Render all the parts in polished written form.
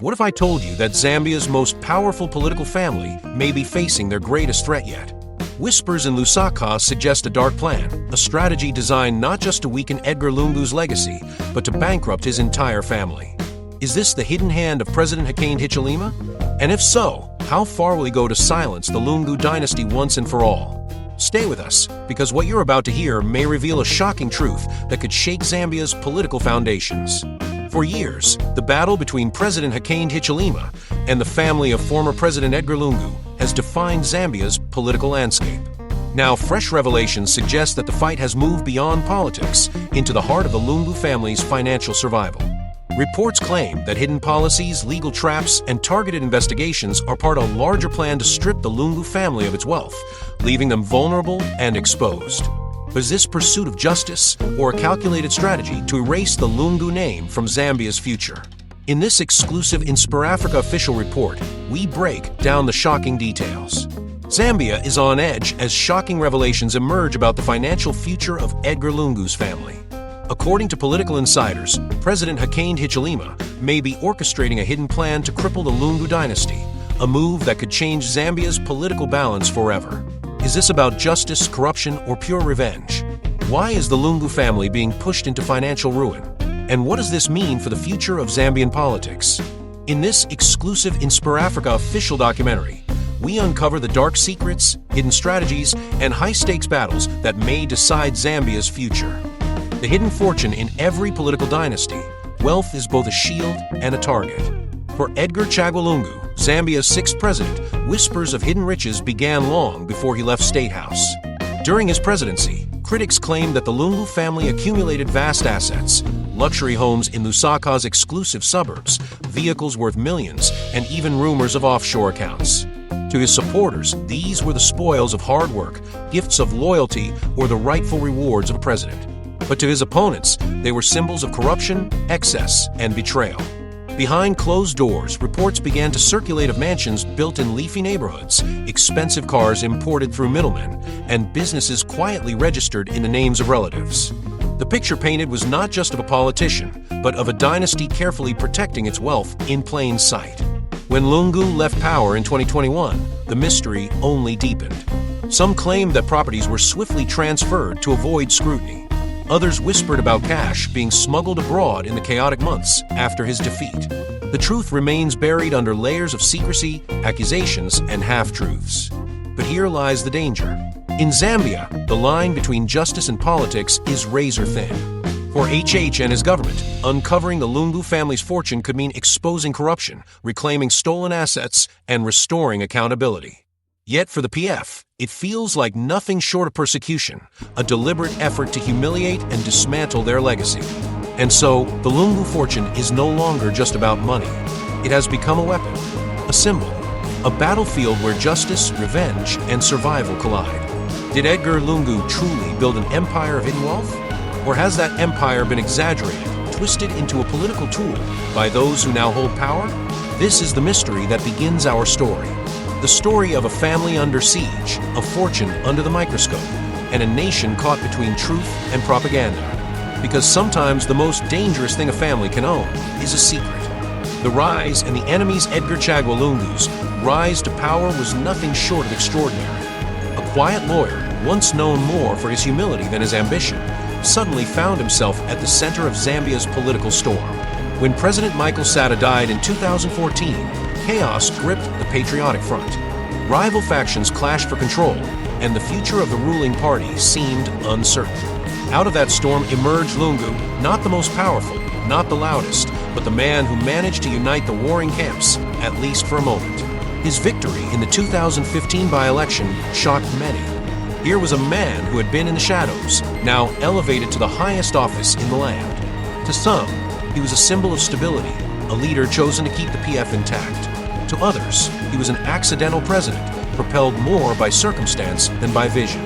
What if I told you that Zambia's most powerful political family may be facing their greatest threat yet? Whispers in Lusaka suggest a dark plan, a strategy designed not just to weaken Edgar Lungu's legacy, but to bankrupt his entire family. Is this the hidden hand of President Hakainde Hichilema? And if so, how far will he go to silence the Lungu dynasty once and for all? Stay with us, because what you're about to hear may reveal a shocking truth that could shake Zambia's political foundations. For years, the battle between President Hakainde Hichilema and the family of former President Edgar Lungu has defined Zambia's political landscape. Now, fresh revelations suggest that the fight has moved beyond politics into the heart of the Lungu family's financial survival. Reports claim that hidden policies, legal traps, and targeted investigations are part of a larger plan to strip the Lungu family of its wealth, leaving them vulnerable and exposed. But is this pursuit of justice or a calculated strategy to erase the Lungu name from Zambia's future? In this exclusive InspirAfrica official report, we break down the shocking details. Zambia is on edge as shocking revelations emerge about the financial future of Edgar Lungu's family. According to political insiders, President Hakainde Hichilema may be orchestrating a hidden plan to cripple the Lungu dynasty, a move that could change Zambia's political balance forever. Is this about justice, corruption, or pure revenge? Why is the Lungu family being pushed into financial ruin? And what does this mean for the future of Zambian politics? In this exclusive InspirAfrica official documentary, we uncover the dark secrets, hidden strategies, and high-stakes battles that may decide Zambia's future. The hidden fortune in every political dynasty, wealth is both a shield and a target. For Edgar Lungu, Zambia's sixth president, whispers of hidden riches began long before he left State House. During his presidency, critics claimed that the Lungu family accumulated vast assets, luxury homes in Lusaka's exclusive suburbs, vehicles worth millions, and even rumors of offshore accounts. To his supporters, these were the spoils of hard work, gifts of loyalty, or the rightful rewards of a president. But to his opponents, they were symbols of corruption, excess, and betrayal. Behind closed doors, reports began to circulate of mansions built in leafy neighborhoods, expensive cars imported through middlemen, and businesses quietly registered in the names of relatives. The picture painted was not just of a politician, but of a dynasty carefully protecting its wealth in plain sight. When Lungu left power in 2021, the mystery only deepened. Some claimed that properties were swiftly transferred to avoid scrutiny. Others whispered about cash being smuggled abroad in the chaotic months after his defeat. The truth remains buried under layers of secrecy, accusations, and half-truths. But here lies the danger. In Zambia, the line between justice and politics is razor-thin. For HH and his government, uncovering the Lungu family's fortune could mean exposing corruption, reclaiming stolen assets, and restoring accountability. Yet for the PF, it feels like nothing short of persecution, a deliberate effort to humiliate and dismantle their legacy. And so, the Lungu fortune is no longer just about money. It has become a weapon, a symbol, a battlefield where justice, revenge, and survival collide. Did Edgar Lungu truly build an empire of hidden wealth? Or has that empire been exaggerated, twisted into a political tool by those who now hold power? This is the mystery that begins our story. The story of a family under siege, a fortune under the microscope, and a nation caught between truth and propaganda. Because sometimes the most dangerous thing a family can own is a secret. The rise and the enemy's Edgar Lungu's rise to power was nothing short of extraordinary. A quiet lawyer, once known more for his humility than his ambition, suddenly found himself at the center of Zambia's political storm. When President Michael Sata died in 2014, chaos gripped the Patriotic Front. Rival factions clashed for control, and the future of the ruling party seemed uncertain. Out of that storm emerged Lungu, not the most powerful, not the loudest, but the man who managed to unite the warring camps, at least for a moment. His victory in the 2015 by-election shocked many. Here was a man who had been in the shadows, now elevated to the highest office in the land. To some, he was a symbol of stability, a leader chosen to keep the PF intact. To others, he was an accidental president, propelled more by circumstance than by vision.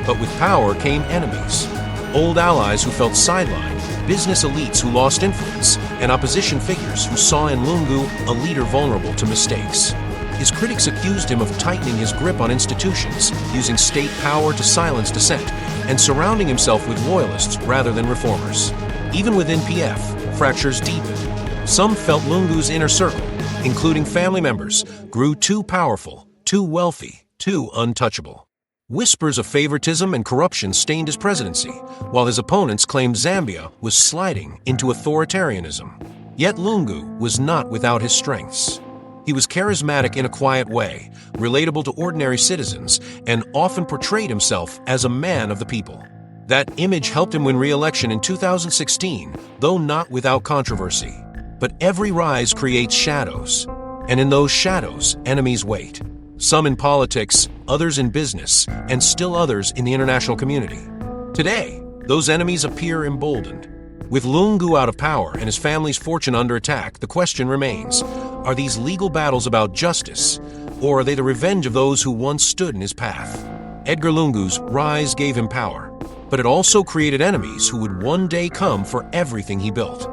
But with power came enemies. Old allies who felt sidelined, business elites who lost influence, and opposition figures who saw in Lungu a leader vulnerable to mistakes. His critics accused him of tightening his grip on institutions, using state power to silence dissent, and surrounding himself with loyalists rather than reformers. Even within PF, fractures deepened. Some felt Lungu's inner circle, including family members, grew too powerful, too wealthy, too untouchable. Whispers of favoritism and corruption stained his presidency, while his opponents claimed Zambia was sliding into authoritarianism. Yet Lungu was not without his strengths. He was charismatic in a quiet way, relatable to ordinary citizens, and often portrayed himself as a man of the people. That image helped him win re-election in 2016, though not without controversy. But every rise creates shadows, and in those shadows, enemies wait. Some in politics, others in business, and still others in the international community. Today, those enemies appear emboldened. With Lungu out of power and his family's fortune under attack, the question remains, are these legal battles about justice, or are they the revenge of those who once stood in his path? Edgar Lungu's rise gave him power, but it also created enemies who would one day come for everything he built.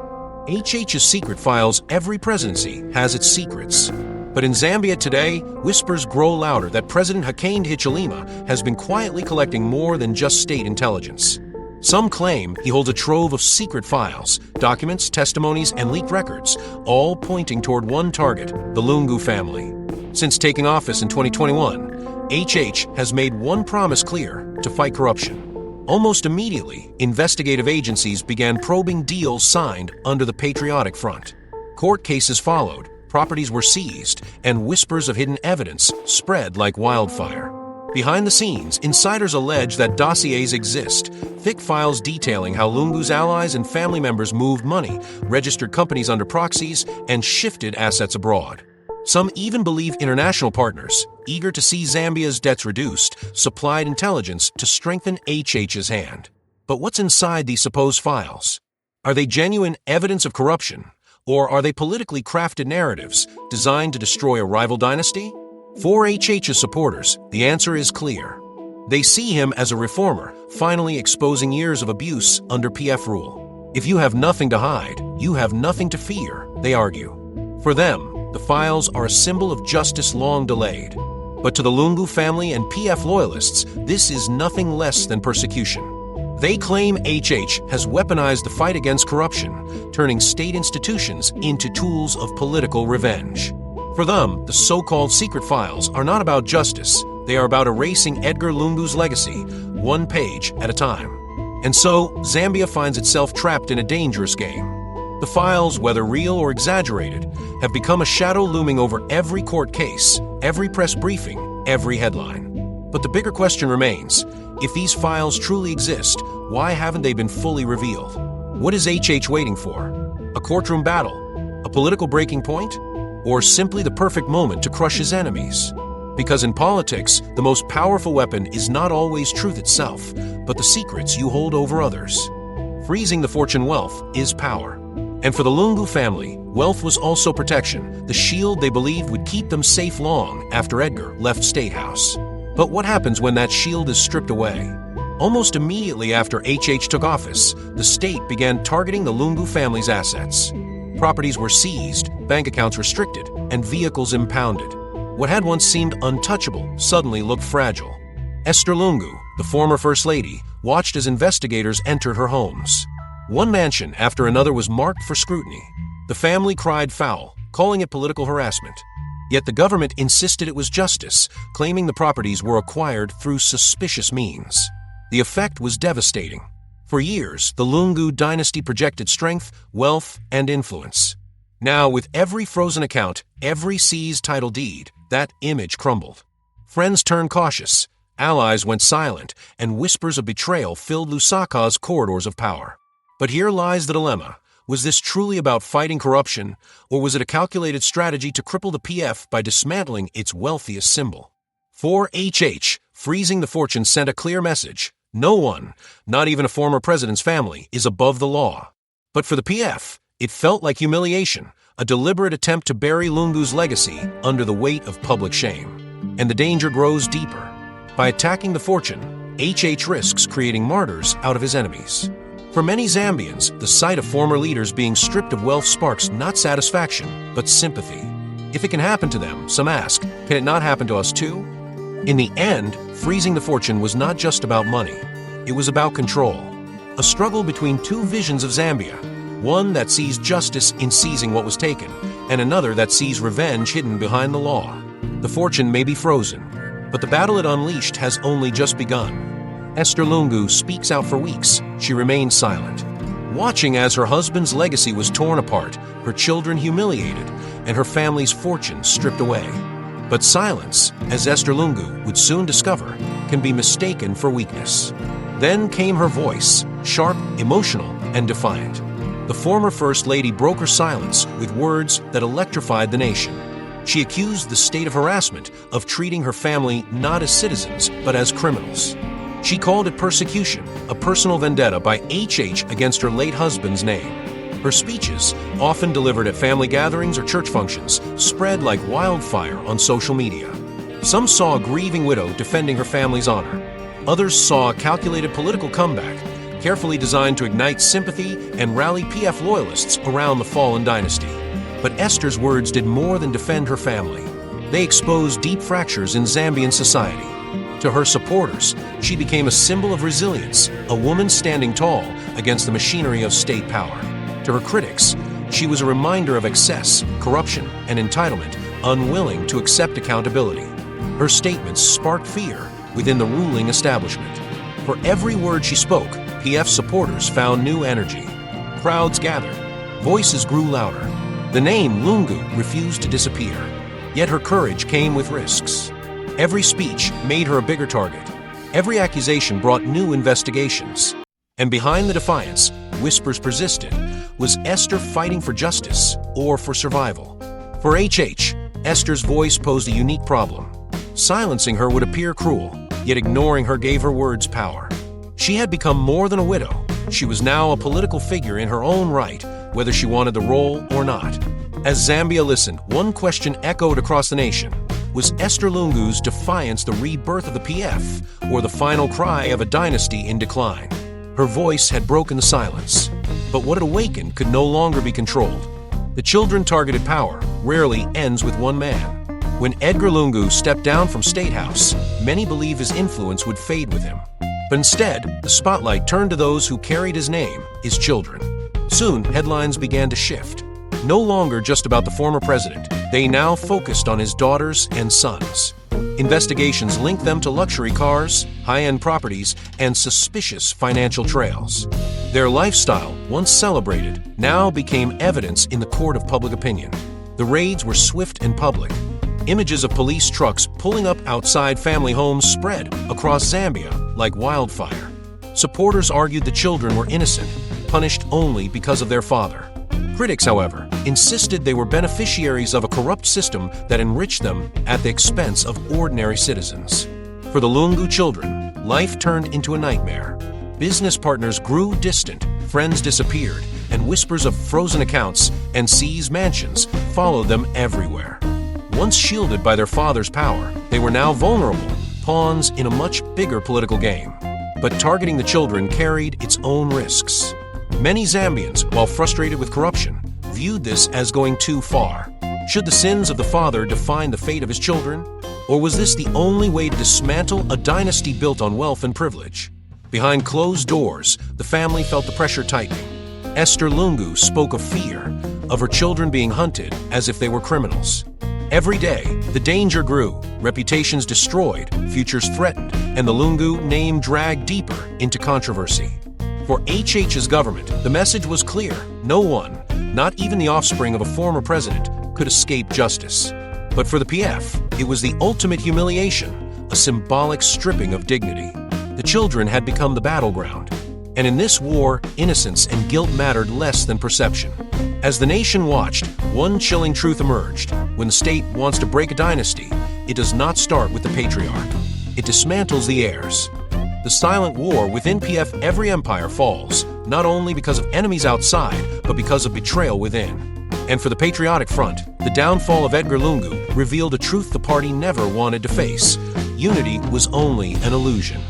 HH's secret files. Every presidency has its secrets. But in Zambia today, whispers grow louder that President Hakainde Hichilema has been quietly collecting more than just state intelligence. Some claim he holds a trove of secret files, documents, testimonies, and leaked records, all pointing toward one target, the Lungu family. Since taking office in 2021, HH has made one promise clear: to fight corruption. Almost immediately, investigative agencies began probing deals signed under the Patriotic Front. Court cases followed, properties were seized, and whispers of hidden evidence spread like wildfire. Behind the scenes, insiders allege that dossiers exist, thick files detailing how Lungu's allies and family members moved money, registered companies under proxies, and shifted assets abroad. Some even believe international partners, eager to see Zambia's debts reduced, supplied intelligence to strengthen HH's hand. But what's inside these supposed files? Are they genuine evidence of corruption, or are they politically crafted narratives designed to destroy a rival dynasty? For HH's supporters, the answer is clear. They see him as a reformer, finally exposing years of abuse under PF rule. If you have nothing to hide, you have nothing to fear, they argue. For them, the files are a symbol of justice long delayed. But to the Lungu family and PF loyalists, this is nothing less than persecution. They claim HH has weaponized the fight against corruption, turning state institutions into tools of political revenge. For them, the so-called secret files are not about justice. They are about erasing Edgar Lungu's legacy, one page at a time. And so, Zambia finds itself trapped in a dangerous game. The files, whether real or exaggerated, have become a shadow looming over every court case, every press briefing, every headline. But the bigger question remains, if these files truly exist, why haven't they been fully revealed? What is HH waiting for? A courtroom battle? A political breaking point? Or simply the perfect moment to crush his enemies? Because in politics, the most powerful weapon is not always truth itself, but the secrets you hold over others. Freezing the fortune wealth is power. And for the Lungu family, wealth was also protection, the shield they believed would keep them safe long after Edgar left State House. But what happens when that shield is stripped away? Almost immediately after HH took office, the state began targeting the Lungu family's assets. Properties were seized, bank accounts restricted, and vehicles impounded. What had once seemed untouchable suddenly looked fragile. Esther Lungu, the former First Lady, watched as investigators entered her homes. One mansion after another was marked for scrutiny. The family cried foul, calling it political harassment. Yet the government insisted it was justice, claiming the properties were acquired through suspicious means. The effect was devastating. For years, the Lungu dynasty projected strength, wealth, and influence. Now, with every frozen account, every seized title deed, that image crumbled. Friends turned cautious, allies went silent, and whispers of betrayal filled Lusaka's corridors of power. But here lies the dilemma. Was this truly about fighting corruption, or was it a calculated strategy to cripple the PF by dismantling its wealthiest symbol? For HH, freezing the fortune sent a clear message. No one, not even a former president's family, is above the law. But for the PF, it felt like humiliation, a deliberate attempt to bury Lungu's legacy under the weight of public shame. And the danger grows deeper. By attacking the fortune, HH risks creating martyrs out of his enemies. For many Zambians, the sight of former leaders being stripped of wealth sparks not satisfaction, but sympathy. If it can happen to them, some ask, can it not happen to us too? In the end, freezing the fortune was not just about money. It was about control. A struggle between two visions of Zambia. One that sees justice in seizing what was taken, and another that sees revenge hidden behind the law. The fortune may be frozen, but the battle it unleashed has only just begun. Esther Lungu speaks out for weeks. She remained silent, watching as her husband's legacy was torn apart, her children humiliated, and her family's fortune stripped away. But silence, as Esther Lungu would soon discover, can be mistaken for weakness. Then came her voice, sharp, emotional, and defiant. The former First Lady broke her silence with words that electrified the nation. She accused the state of harassment, of treating her family not as citizens, but as criminals. She called it persecution, a personal vendetta by HH against her late husband's name. Her speeches, often delivered at family gatherings or church functions, spread like wildfire on social media. Some saw a grieving widow defending her family's honor. Others saw a calculated political comeback, carefully designed to ignite sympathy and rally PF loyalists around the fallen dynasty. But Esther's words did more than defend her family. They exposed deep fractures in Zambian society. To her supporters, she became a symbol of resilience, a woman standing tall against the machinery of state power. To her critics, she was a reminder of excess, corruption, and entitlement, unwilling to accept accountability. Her statements sparked fear within the ruling establishment. For every word she spoke, PF supporters found new energy. Crowds gathered. Voices grew louder. The name Lungu refused to disappear. Yet her courage came with risks. Every speech made her a bigger target. Every accusation brought new investigations. And behind the defiance, whispers persisted. Was Esther fighting for justice or for survival? For HH, Esther's voice posed a unique problem. Silencing her would appear cruel, yet ignoring her gave her words power. She had become more than a widow. She was now a political figure in her own right, whether she wanted the role or not. As Zambia listened, one question echoed across the nation. Was Esther Lungu's defiance the rebirth of the PF, or the final cry of a dynasty in decline? Her voice had broken the silence, but what it awakened could no longer be controlled. The children-targeted power rarely ends with one man. When Edgar Lungu stepped down from State House, many believe his influence would fade with him. But instead, the spotlight turned to those who carried his name, his children. Soon, headlines began to shift. No longer just about the former president, they now focused on his daughters and sons. Investigations linked them to luxury cars, high-end properties, and suspicious financial trails. Their lifestyle, once celebrated, now became evidence in the court of public opinion. The raids were swift and public. Images of police trucks pulling up outside family homes spread across Zambia like wildfire. Supporters argued the children were innocent, punished only because of their father. Critics, however, insisted they were beneficiaries of a corrupt system that enriched them at the expense of ordinary citizens. For the Lungu children, life turned into a nightmare. Business partners grew distant, friends disappeared, and whispers of frozen accounts and seized mansions followed them everywhere. Once shielded by their father's power, they were now vulnerable, pawns in a much bigger political game. But targeting the children carried its own risks. Many Zambians, while frustrated with corruption, viewed this as going too far. Should the sins of the father define the fate of his children? Or was this the only way to dismantle a dynasty built on wealth and privilege? Behind closed doors, the family felt the pressure tightening. Esther Lungu spoke of fear, of her children being hunted as if they were criminals. Every day, the danger grew, reputations destroyed, futures threatened, and the Lungu name dragged deeper into controversy. For HH's government, the message was clear. No one, not even the offspring of a former president, could escape justice. But for the PF, it was the ultimate humiliation, a symbolic stripping of dignity. The children had become the battleground. And in this war, innocence and guilt mattered less than perception. As the nation watched, one chilling truth emerged. When the state wants to break a dynasty, it does not start with the patriarch. It dismantles the heirs. The silent war within PF every empire falls, not only because of enemies outside, but because of betrayal within. And for the Patriotic Front, the downfall of Edgar Lungu revealed a truth the party never wanted to face. Unity was only an illusion.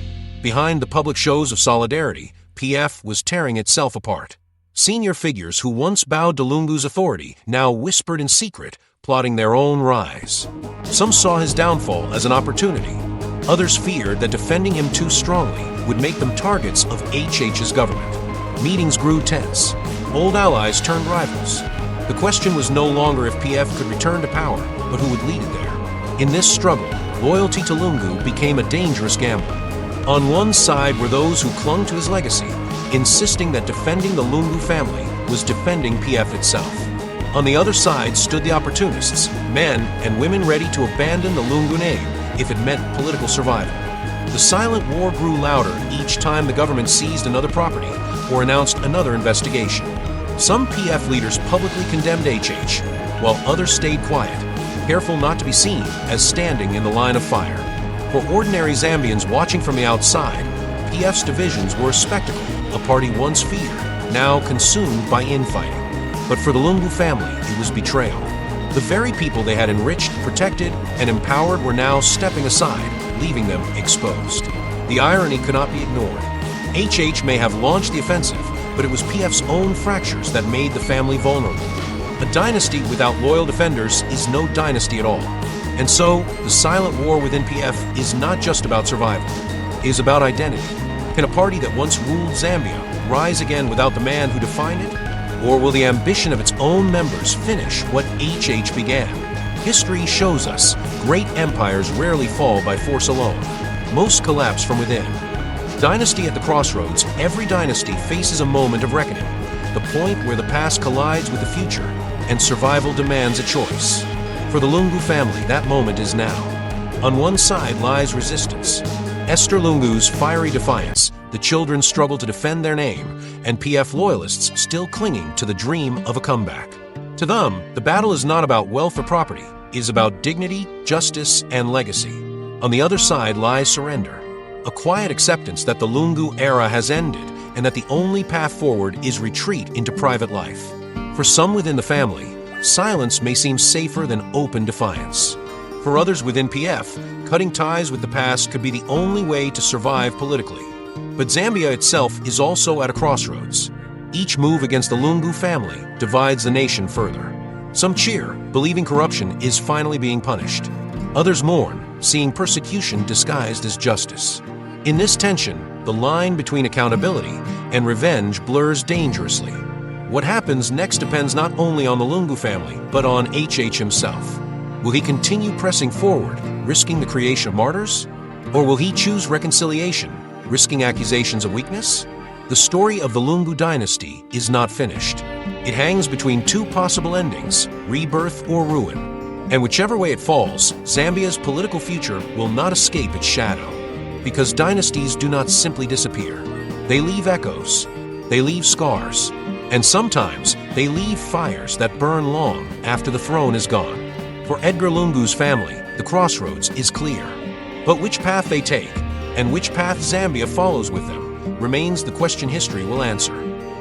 Behind the public shows of solidarity, PF was tearing itself apart. Senior figures who once bowed to Lungu's authority now whispered in secret, plotting their own rise. Some saw his downfall as an opportunity. Others feared that defending him too strongly would make them targets of HH's government. Meetings grew tense. Old allies turned rivals. The question was no longer if PF could return to power, but who would lead it there. In this struggle, loyalty to Lungu became a dangerous gamble. On one side were those who clung to his legacy, insisting that defending the Lungu family was defending PF itself. On the other side stood the opportunists, men and women ready to abandon the Lungu name if it meant political survival. The silent war grew louder each time the government seized another property or announced another investigation. Some PF leaders publicly condemned HH, while others stayed quiet, careful not to be seen as standing in the line of fire. For ordinary Zambians watching from the outside, PF's divisions were a spectacle, a party once feared, now consumed by infighting. But for the Lungu family, it was betrayal. The very people they had enriched, protected, and empowered were now stepping aside, leaving them exposed. The irony could not be ignored. HH may have launched the offensive, but it was PF's own fractures that made the family vulnerable. A dynasty without loyal defenders is no dynasty at all. And so, the silent war within PF is not just about survival. It is about identity. Can a party that once ruled Zambia rise again without the man who defined it? Or will the ambition of its own members finish what HH began? History shows us great empires rarely fall by force alone. Most collapse from within. Dynasty at the crossroads, every dynasty faces a moment of reckoning, the point where the past collides with the future, and survival demands a choice. For the Lungu family, that moment is now. On one side lies resistance. Esther Lungu's fiery defiance, the children struggle to defend their name, and PF loyalists still clinging to the dream of a comeback. To them, the battle is not about wealth or property, it is about dignity, justice, and legacy. On the other side lies surrender, a quiet acceptance that the Lungu era has ended and that the only path forward is retreat into private life. For some within the family, silence may seem safer than open defiance. For others within PF, cutting ties with the past could be the only way to survive politically. But Zambia itself is also at a crossroads. Each move against the Lungu family divides the nation further. Some cheer, believing corruption is finally being punished. Others mourn, seeing persecution disguised as justice. In this tension, the line between accountability and revenge blurs dangerously. What happens next depends not only on the Lungu family, but on HH himself. Will he continue pressing forward, risking the creation of martyrs? Or will he choose reconciliation, risking accusations of weakness? The story of the Lungu dynasty is not finished. It hangs between two possible endings, rebirth or ruin. And whichever way it falls, Zambia's political future will not escape its shadow. Because dynasties do not simply disappear. They leave echoes, they leave scars, and sometimes they leave fires that burn long after the throne is gone. For Edgar Lungu's family, the crossroads is clear. But which path they take, and which path Zambia follows with them, remains the question history will answer.